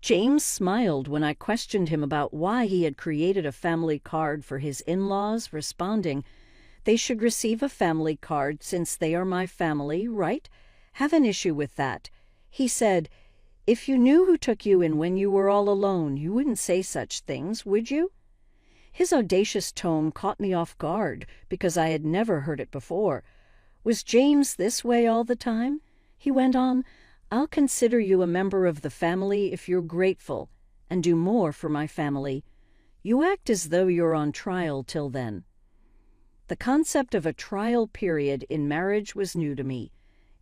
James smiled when I questioned him about why he had created a family card for his in-laws, responding, "They should receive a family card since they are my family, right? Have an issue with that." He said, "If you knew who took you in when you were all alone, you wouldn't say such things, would you?" His audacious tone caught me off guard because I had never heard it before. Was James this way all the time? He went on, "I'll consider you a member of the family if you're grateful, and do more for my family. You act as though you're on trial till then." The concept of a trial period in marriage was new to me.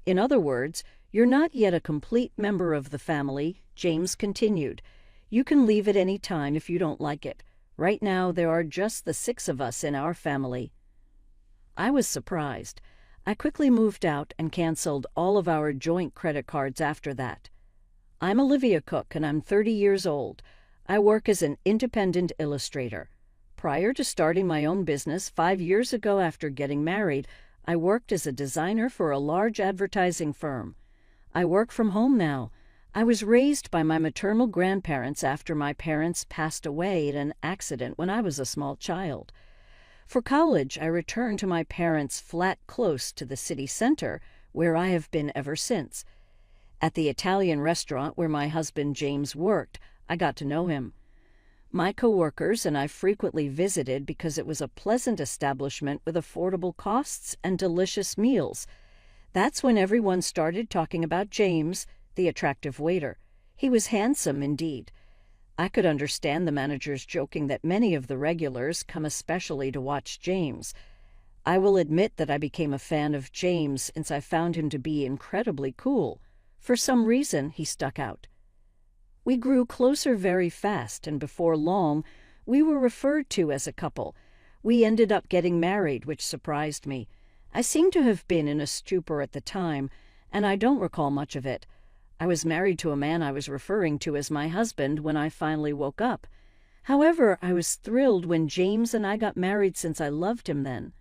In other words, you're not yet a complete member of the family, James continued. You can leave at any time if you don't like it. Right now, there are just the 6 of us in our family. I was surprised. I quickly moved out and canceled all of our joint credit cards after that. I'm Olivia Cook, and I'm 30 years old. I work as an independent illustrator. Prior to starting my own business 5 years ago after getting married, I worked as a designer for a large advertising firm. I work from home now. I was raised by my maternal grandparents after my parents passed away in an accident when I was a small child. For college, I returned to my parents' flat close to the city center, where I have been ever since. At the Italian restaurant where my husband James worked, I got to know him. My coworkers and I frequently visited because it was a pleasant establishment with affordable costs and delicious meals. That's when everyone started talking about James, the attractive waiter. He was handsome indeed. I could understand the managers joking that many of the regulars come especially to watch James. I will admit that I became a fan of James since I found him to be incredibly cool. For some reason, he stuck out. We grew closer very fast, and before long, we were referred to as a couple. We ended up getting married, which surprised me. I seem to have been in a stupor at the time, and I don't recall much of it. I was married to a man I was referring to as my husband when I finally woke up. However, I was thrilled when James and I got married since I loved him then.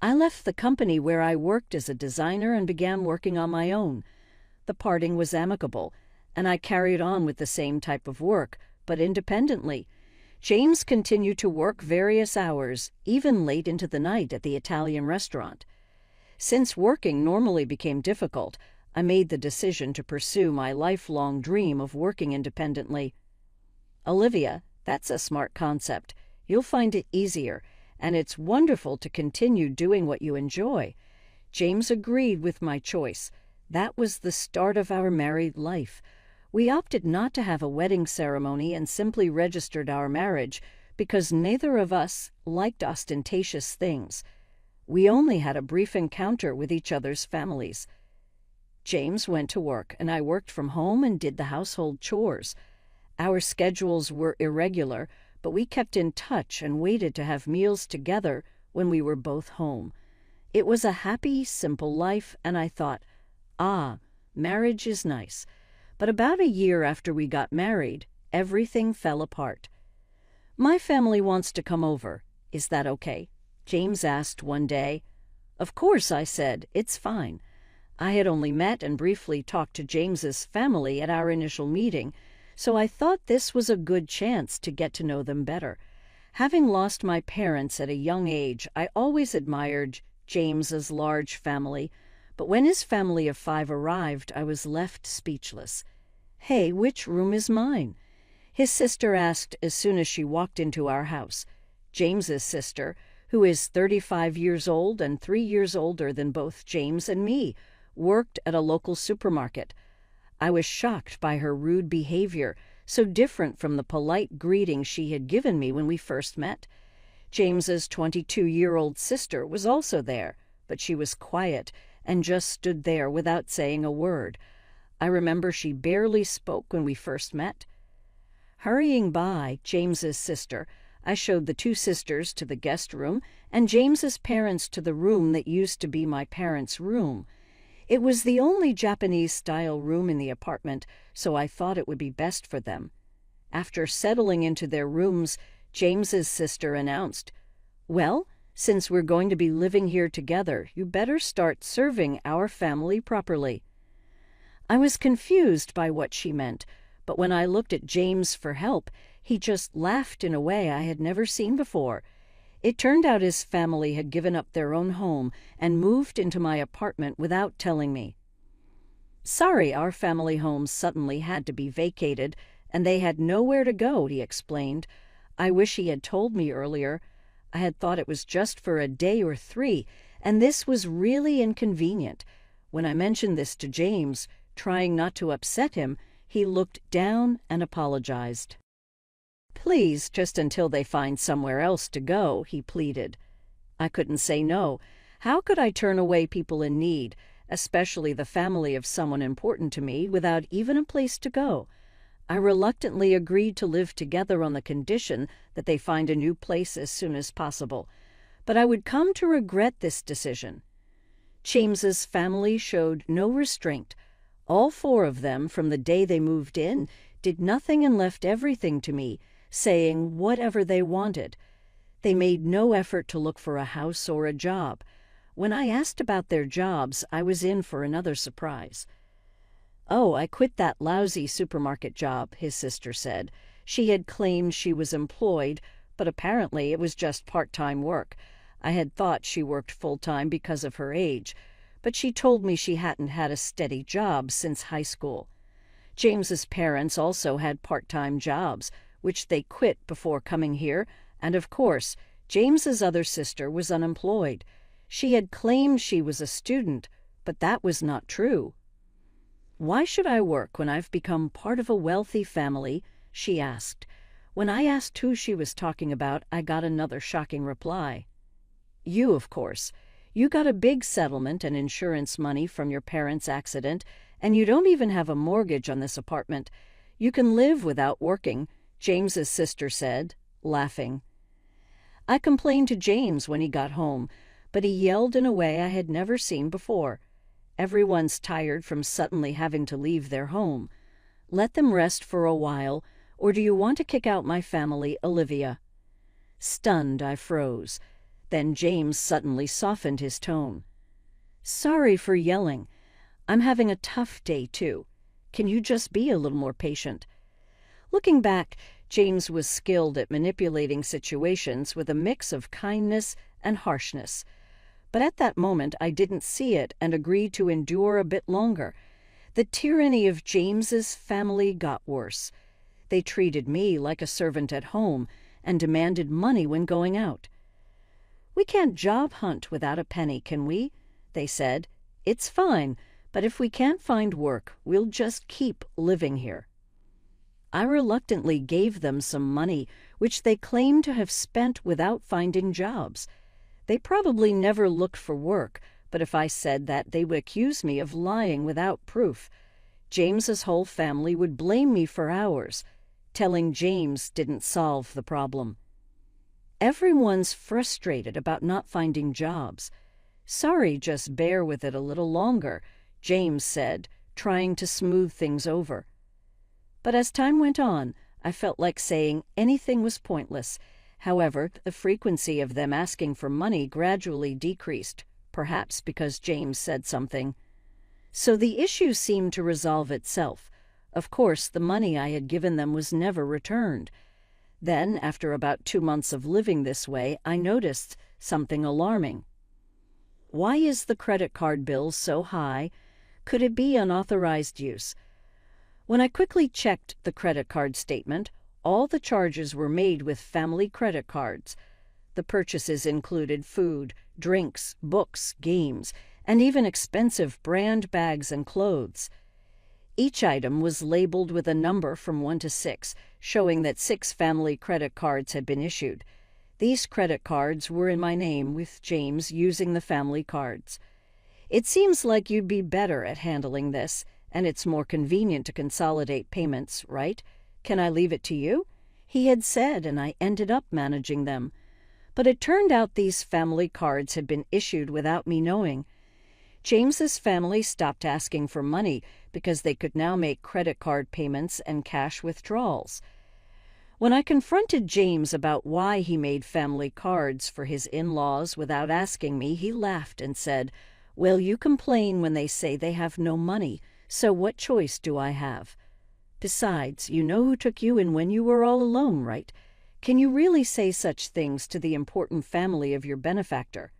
I left the company where I worked as a designer and began working on my own. The parting was amicable, and I carried on with the same type of work, but independently. James continued to work various hours, even late into the night at the Italian restaurant. Since working normally became difficult, I made the decision to pursue my lifelong dream of working independently. Olivia, that's a smart concept. You'll find it easier, and it's wonderful to continue doing what you enjoy. James agreed with my choice. That was the start of our married life. We opted not to have a wedding ceremony and simply registered our marriage because neither of us liked ostentatious things. We only had a brief encounter with each other's families. James went to work, and I worked from home and did the household chores. Our schedules were irregular, but we kept in touch and waited to have meals together when we were both home. It was a happy, simple life, and I thought, marriage is nice. But about a year after we got married, everything fell apart. "My family wants to come over. Is that okay?" James asked one day. "Of course," I said. "It's fine." I had only met and briefly talked to James's family at our initial meeting, so I thought this was a good chance to get to know them better. Having lost my parents at a young age, I always admired James's large family, but when his family of 5 arrived, I was left speechless. "Hey, which room is mine?" his sister asked as soon as she walked into our house. James's sister, who is 35 years old and 3 years older than both James and me, worked at a local supermarket. I was shocked by her rude behavior, so different from the polite greeting she had given me when we first met. James's 22-year-old sister was also there, but she was quiet and just stood there without saying a word. I remember she barely spoke when we first met. Hurrying by James's sister, I showed the 2 sisters to the guest room and James's parents to the room that used to be my parents' room. It was the only Japanese-style room in the apartment, so I thought it would be best for them. After settling into their rooms, James's sister announced, "Well, since we're going to be living here together, you better start serving our family properly." I was confused by what she meant, but when I looked at James for help, he just laughed in a way I had never seen before. It turned out his family had given up their own home and moved into my apartment without telling me. "Sorry, our family home suddenly had to be vacated, and they had nowhere to go," he explained. "I wish he had told me earlier. I had thought it was just for a day or 3, and this was really inconvenient." When I mentioned this to James, trying not to upset him, he looked down and apologized. "Please, just until they find somewhere else to go," he pleaded. I couldn't say no. How could I turn away people in need, especially the family of someone important to me, without even a place to go? I reluctantly agreed to live together on the condition that they find a new place as soon as possible, but I would come to regret this decision. James's family showed no restraint. All 4 of them, from the day they moved in, did nothing and left everything to me, saying whatever they wanted. They made no effort to look for a house or a job. When I asked about their jobs, I was in for another surprise. "Oh, I quit that lousy supermarket job," his sister said. She had claimed she was employed, but apparently it was just part-time work. I had thought she worked full-time because of her age, but she told me she hadn't had a steady job since high school. James's parents also had part-time jobs, which they quit before coming here, and of course, James's other sister was unemployed. She had claimed she was a student, but that was not true. "Why should I work when I've become part of a wealthy family?" she asked. When I asked who she was talking about, I got another shocking reply. "You, of course. You got a big settlement and insurance money from your parents' accident, and you don't even have a mortgage on this apartment. You can live without working," James's sister said, laughing. I complained to James when he got home, but he yelled in a way I had never seen before. "Everyone's tired from suddenly having to leave their home. Let them rest for a while, or do you want to kick out my family, Olivia?" Stunned, I froze. Then James suddenly softened his tone. "Sorry for yelling. I'm having a tough day, too. Can you just be a little more patient?" Looking back, James was skilled at manipulating situations with a mix of kindness and harshness. But at that moment I didn't see it and agreed to endure a bit longer. The tyranny of James's family got worse. They treated me like a servant at home and demanded money when going out. "We can't job hunt without a penny, can we?" they said. "It's fine, but if we can't find work, we'll just keep living here." I reluctantly gave them some money, which they claimed to have spent without finding jobs. They probably never looked for work, but if I said that, they would accuse me of lying without proof. James's whole family would blame me for hours. Telling James didn't solve the problem. Everyone's frustrated about not finding jobs. "Sorry, just bear with it a little longer," James said, trying to smooth things over. But as time went on, I felt like saying anything was pointless. However, the frequency of them asking for money gradually decreased, perhaps because James said something. So the issue seemed to resolve itself. Of course, the money I had given them was never returned. Then, after about 2 months of living this way, I noticed something alarming. Why is the credit card bill so high? Could it be unauthorized use? When I quickly checked the credit card statement, all the charges were made with family credit cards. The purchases included food, drinks, books, games, and even expensive brand bags and clothes. Each item was labeled with a number from 1 to 6, showing that 6 family credit cards had been issued. These credit cards were in my name, with James using the family cards. "It seems like you'd be better at handling this, and it's more convenient to consolidate payments, right? Can I leave it to you?" he had said, and I ended up managing them. But it turned out these family cards had been issued without me knowing. James's family stopped asking for money because they could now make credit card payments and cash withdrawals. When I confronted James about why he made family cards for his in-laws without asking me, he laughed and said, "Well, you complain when they say they have no money, so what choice do I have?" Besides, you know who took you in when you were all alone, right? Can you really say such things to the important family of your benefactor?"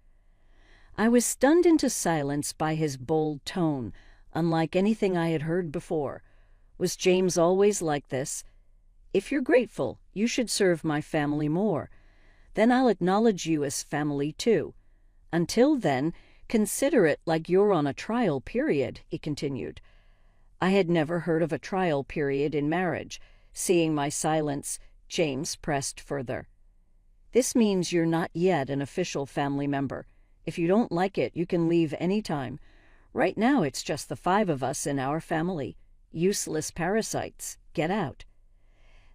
I was stunned into silence by his bold tone, unlike anything I had heard before. Was James always like this? "If you're grateful, you should serve my family more. Then I'll acknowledge you as family too. Until then, consider it like you're on a trial period," he continued. I had never heard of a trial period in marriage. Seeing my silence, James pressed further. "This means you're not yet an official family member. If you don't like it, you can leave any time. Right now it's just the 5 of us in our family. Useless parasites. Get out."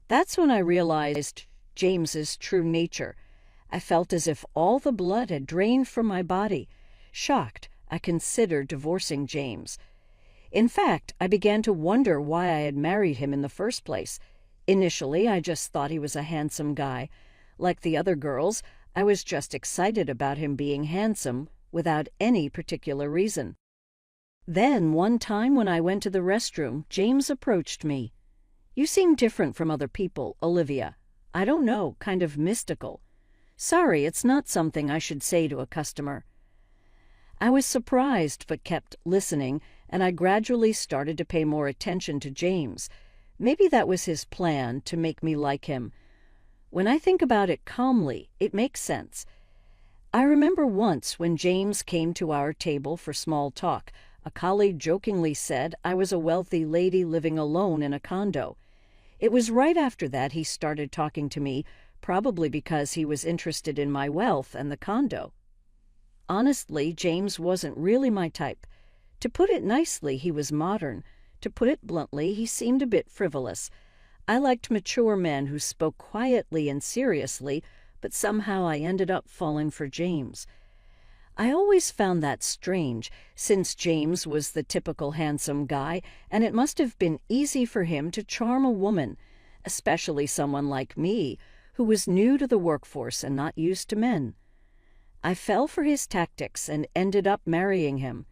That's when I realized James's true nature. I felt as if all the blood had drained from my body. Shocked, I considered divorcing James. In fact, I began to wonder why I had married him in the first place. Initially, I just thought he was a handsome guy. Like the other girls, I was just excited about him being handsome, without any particular reason. Then, one time when I went to the restroom, James approached me. "You seem different from other people, Olivia. I don't know, kind of mystical. Sorry, it's not something I should say to a customer." I was surprised but kept listening, and I gradually started to pay more attention to James. Maybe that was his plan, to make me like him. When I think about it calmly, it makes sense. I remember once when James came to our table for small talk, a colleague jokingly said I was a wealthy lady living alone in a condo. It was right after that he started talking to me, probably because he was interested in my wealth and the condo. Honestly, James wasn't really my type. To put it nicely, he was modern. To put it bluntly, he seemed a bit frivolous. I liked mature men who spoke quietly and seriously, but somehow I ended up falling for James. I always found that strange, since James was the typical handsome guy, and it must have been easy for him to charm a woman, especially someone like me, who was new to the workforce and not used to men. I fell for his tactics and ended up marrying him.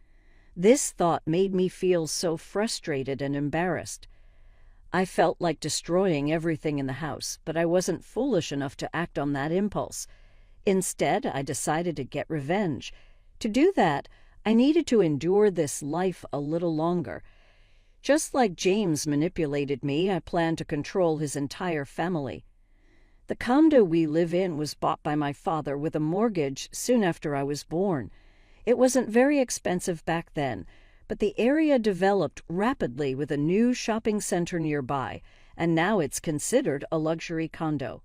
This thought made me feel so frustrated and embarrassed. I felt like destroying everything in the house, but I wasn't foolish enough to act on that impulse. Instead, I decided to get revenge. To do that, I needed to endure this life a little longer. Just like James manipulated me, I planned to control his entire family. The condo we live in was bought by my father with a mortgage soon after I was born. It wasn't very expensive back then, but the area developed rapidly with a new shopping center nearby, and now it's considered a luxury condo.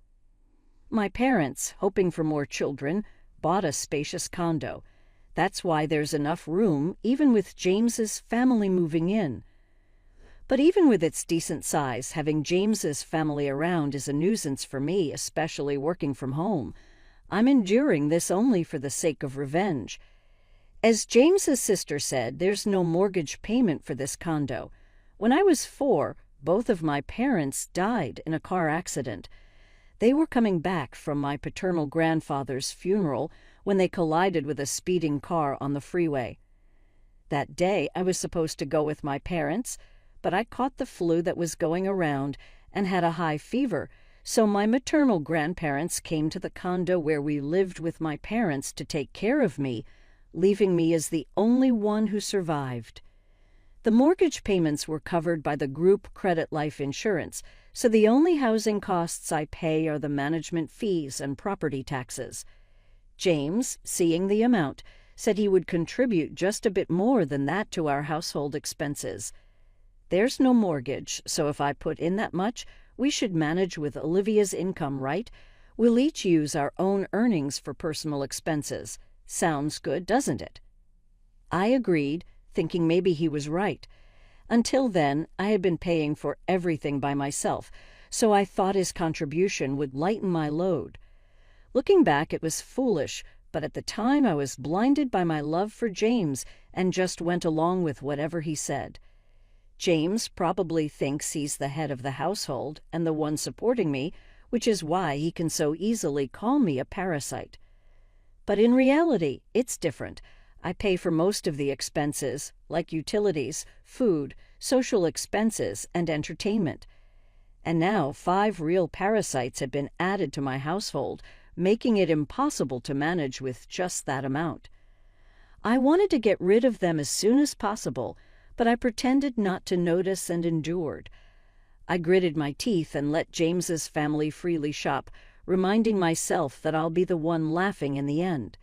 My parents, hoping for more children, bought a spacious condo. That's why there's enough room, even with James's family moving in. But even with its decent size, having James's family around is a nuisance for me, especially working from home. I'm enduring this only for the sake of revenge. As James's sister said, there's no mortgage payment for this condo. When I was 4, both of my parents died in a car accident. They were coming back from my paternal grandfather's funeral when they collided with a speeding car on the freeway. That day, I was supposed to go with my parents, but I caught the flu that was going around and had a high fever, so my maternal grandparents came to the condo where we lived with my parents to take care of me, leaving me as the only one who survived. The mortgage payments were covered by the group credit life insurance, so the only housing costs I pay are the management fees and property taxes. James, seeing the amount, said he would contribute just a bit more than that to our household expenses. There's no mortgage, so if I put in that much, we should manage with Olivia's income, right? We'll each use our own earnings for personal expenses. Sounds good, doesn't it? I agreed, thinking maybe he was right. Until then, I had been paying for everything by myself, so I thought his contribution would lighten my load. Looking back, it was foolish, but at the time I was blinded by my love for James and just went along with whatever he said. James probably thinks he's the head of the household and the one supporting me, which is why he can so easily call me a parasite. But in reality, it's different. I pay for most of the expenses, like utilities, food, social expenses, and entertainment. And now 5 real parasites had been added to my household, making it impossible to manage with just that amount. I wanted to get rid of them as soon as possible, but I pretended not to notice and endured. I gritted my teeth and let James's family freely shop, reminding myself that I'll be the one laughing in the end.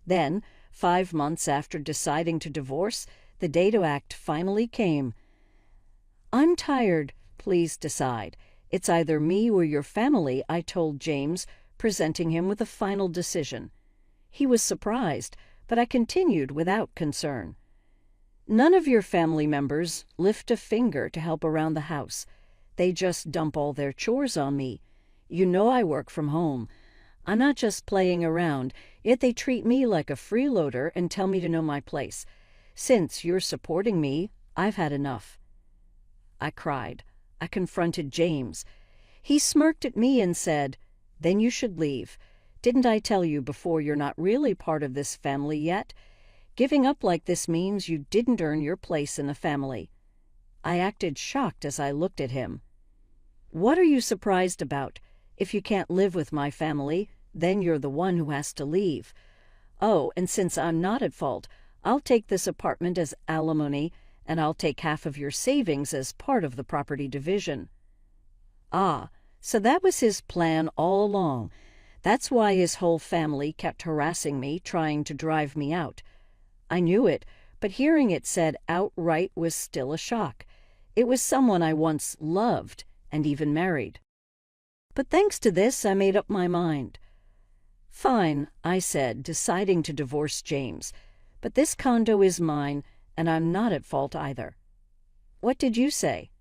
Then, 5 months after deciding to divorce, the day to act finally came. "I'm tired. Please decide. It's either me or your family," I told James, presenting him with a final decision. He was surprised, but I continued without concern. "None of your family members lift a finger to help around the house. They just dump all their chores on me. You know I work from home. I'm not just playing around, yet they treat me like a freeloader and tell me to know my place. Since you're supporting me, I've had enough." I cried. I confronted James. He smirked at me and said, "Then you should leave. Didn't I tell you before you're not really part of this family yet? Giving up like this means you didn't earn your place in the family." I acted shocked as I looked at him. "What are you surprised about? If you can't live with my family, then you're the one who has to leave. Oh, and since I'm not at fault, I'll take this apartment as alimony, and I'll take half of your savings as part of the property division." Ah, so that was his plan all along. That's why his whole family kept harassing me, trying to drive me out. I knew it, but hearing it said outright was still a shock. It was someone I once loved and even married. But thanks to this, I made up my mind. "Fine," I said, deciding to divorce James. "But this condo is mine, and I'm not at fault either." "What did you say?"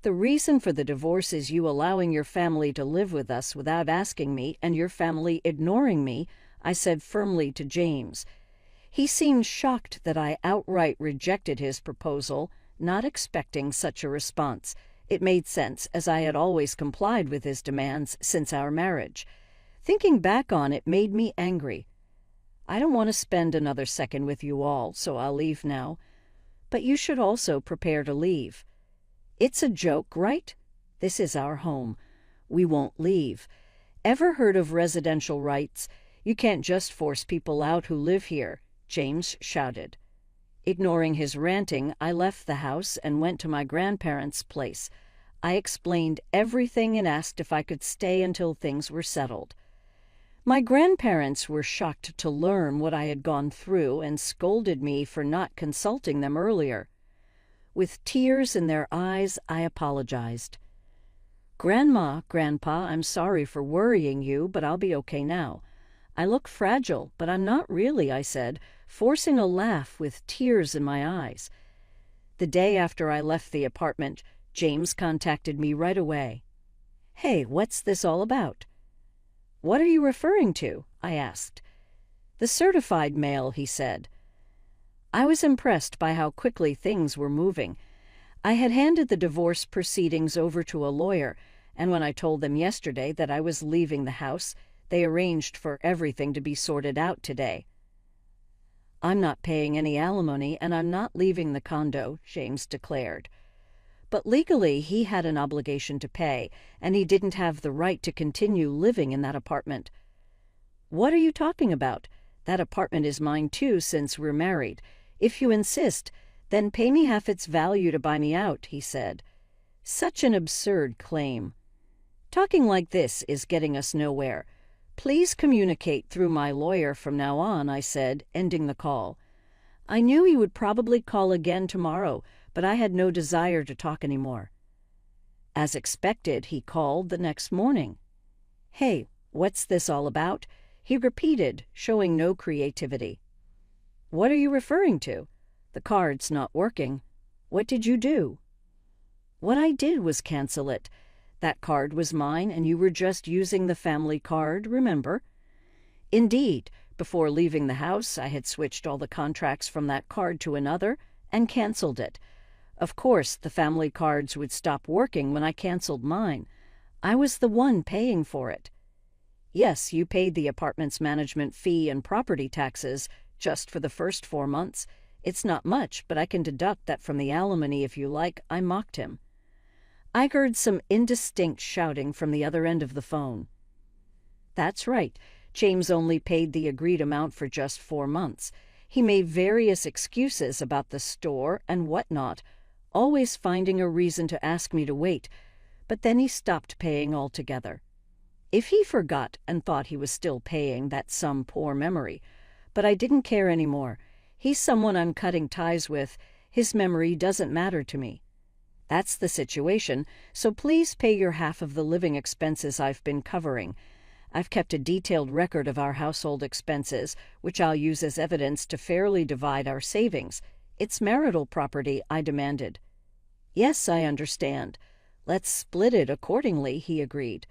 "The reason for the divorce is you allowing your family to live with us without asking me and your family ignoring me," I said firmly to James. He seemed shocked that I outright rejected his proposal, not expecting such a response. It made sense, as I had always complied with his demands since our marriage. Thinking back on it made me angry. I don't want to spend another second with you all, so I'll leave now. But you should also prepare to leave. It's a joke, right? This is our home. We won't leave. Ever heard of residential rights? You can't just force people out who live here," James shouted. Ignoring his ranting, I left the house and went to my grandparents' place. I explained everything and asked if I could stay until things were settled. My grandparents were shocked to learn what I had gone through and scolded me for not consulting them earlier. With tears in their eyes, I apologized. "Grandma, Grandpa, I'm sorry for worrying you, but I'll be okay now. I look fragile, but I'm not really," I said, forcing a laugh with tears in my eyes. The day after I left the apartment, James contacted me right away. "Hey, what's this all about?" "What are you referring to?" I asked. "The certified mail," he said. I was impressed by how quickly things were moving. I had handed the divorce proceedings over to a lawyer, and when I told them yesterday that I was leaving the house, they arranged for everything to be sorted out today. "I'm not paying any alimony, and I'm not leaving the condo," James declared. But legally, he had an obligation to pay, and he didn't have the right to continue living in that apartment. "What are you talking about? That apartment is mine too, since we're married. If you insist, then pay me half its value to buy me out," he said. Such an absurd claim. "Talking like this is getting us nowhere. Please communicate through my lawyer from now on," I said, ending the call. I knew he would probably call again tomorrow, but I had no desire to talk anymore. As expected, he called the next morning. "Hey, what's this all about?" he repeated, showing no creativity. "What are you referring to? The card's not working. What did you do?" "What I did was cancel it. That card was mine, and you were just using the family card, remember?" Indeed, before leaving the house, I had switched all the contracts from that card to another and canceled it. Of course, the family cards would stop working when I canceled mine. I was the one paying for it. "Yes, you paid the apartment's management fee and property taxes just for the first 4 months. It's not much, but I can deduct that from the alimony if you like, I mocked him. I heard some indistinct shouting from the other end of the phone. That's right. James only paid the agreed amount for just 4 months. He made various excuses about the store and whatnot, always finding a reason to ask me to wait, but then he stopped paying altogether. If he forgot and thought he was still paying, that's some poor memory. But I didn't care anymore. He's someone I'm cutting ties with. His memory doesn't matter to me. That's the situation, so please pay your half of the living expenses I've been covering. I've kept a detailed record of our household expenses, which I'll use as evidence to fairly divide our savings. It's marital property, I demanded. Yes, I understand. Let's split it accordingly, he agreed.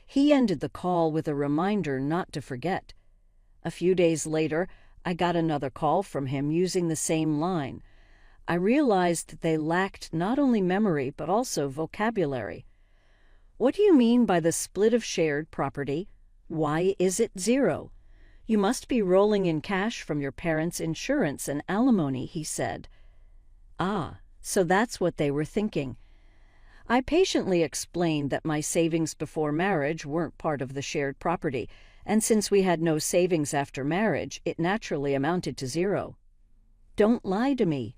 He ended the call with a reminder not to forget. A few days later, I got another call from him using the same line. I realized they lacked not only memory but also vocabulary. What do you mean by the split of shared property? Why is it 0? You must be rolling in cash from your parents' insurance and alimony, he said. Ah, so that's what they were thinking. I patiently explained that my savings before marriage weren't part of the shared property, and since we had no savings after marriage, it naturally amounted to 0. Don't lie to me.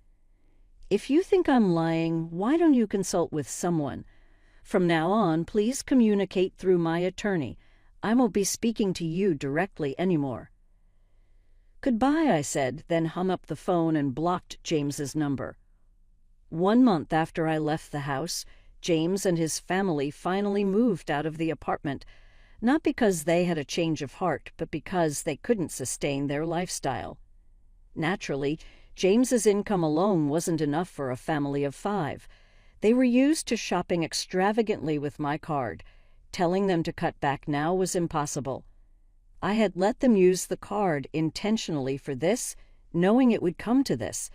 If you think I'm lying, why don't you consult with someone? From now on, please communicate through my attorney. I won't be speaking to you directly anymore. Goodbye, I said, then hung up the phone and blocked James's number. 1 month after I left the house, James and his family finally moved out of the apartment, not because they had a change of heart, but because they couldn't sustain their lifestyle. Naturally, James's income alone wasn't enough for a family of 5. They were used to shopping extravagantly with my card. Telling them to cut back now was impossible. I had let them use the card intentionally for this, knowing it would come to this.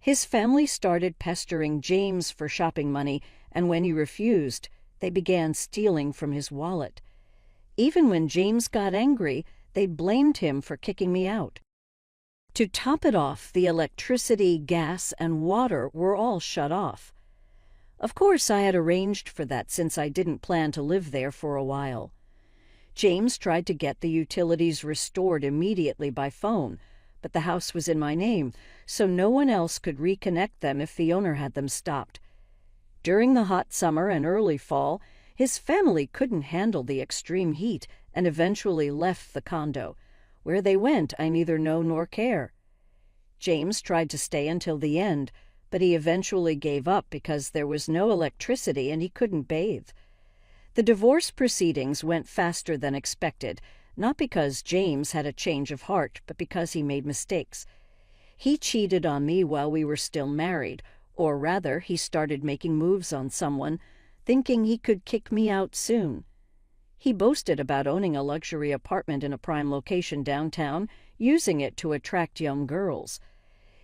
His family started pestering James for shopping money, and when he refused, they began stealing from his wallet. Even when James got angry, they blamed him for kicking me out. To top it off, the electricity, gas, and water were all shut off. Of course, I had arranged for that since I didn't plan to live there for a while. James tried to get the utilities restored immediately by phone, but the house was in my name, so no one else could reconnect them if the owner had them stopped. During the hot summer and early fall, his family couldn't handle the extreme heat and eventually left the condo. Where they went, I neither know nor care. James tried to stay until the end, but he eventually gave up because there was no electricity and he couldn't bathe. The divorce proceedings went faster than expected, not because James had a change of heart, but because he made mistakes. He cheated on me while we were still married, or rather, he started making moves on someone, thinking he could kick me out soon. He boasted about owning a luxury apartment in a prime location downtown, using it to attract young girls.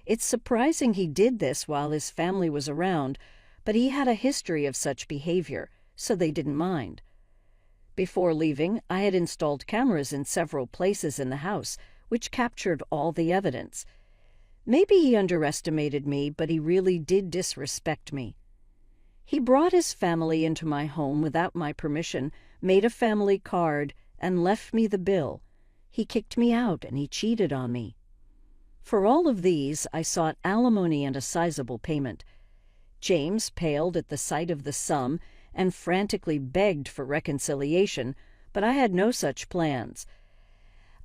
It's surprising he did this while his family was around, but he had a history of such behavior, so they didn't mind. Before leaving, I had installed cameras in several places in the house, which captured all the evidence. Maybe he underestimated me, but he really did disrespect me. He brought his family into my home without my permission, made a family card, and left me the bill. He kicked me out and he cheated on me. For all of these, I sought alimony and a sizable payment. James paled at the sight of the sum and frantically begged for reconciliation, but I had no such plans.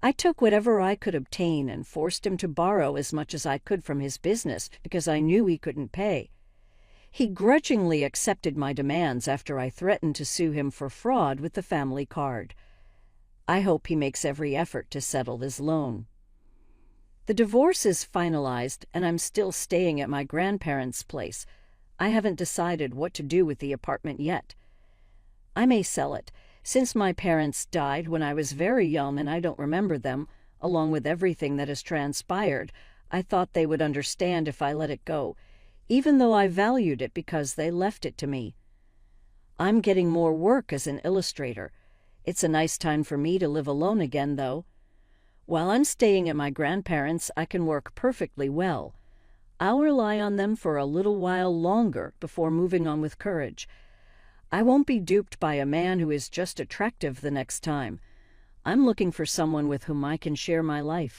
I took whatever I could obtain and forced him to borrow as much as I could from his business because I knew he couldn't pay. He grudgingly accepted my demands after I threatened to sue him for fraud with the family card. I hope he makes every effort to settle his loan. The divorce is finalized, and I'm still staying at my grandparents' place. I haven't decided what to do with the apartment yet. I may sell it. Since my parents died when I was very young and I don't remember them, along with everything that has transpired, I thought they would understand if I let it go, even though I valued it because they left it to me. I'm getting more work as an illustrator. It's a nice time for me to live alone again, though. While I'm staying at my grandparents', I can work perfectly well. I'll rely on them for a little while longer before moving on with courage. I won't be duped by a man who is just attractive the next time. I'm looking for someone with whom I can share my life.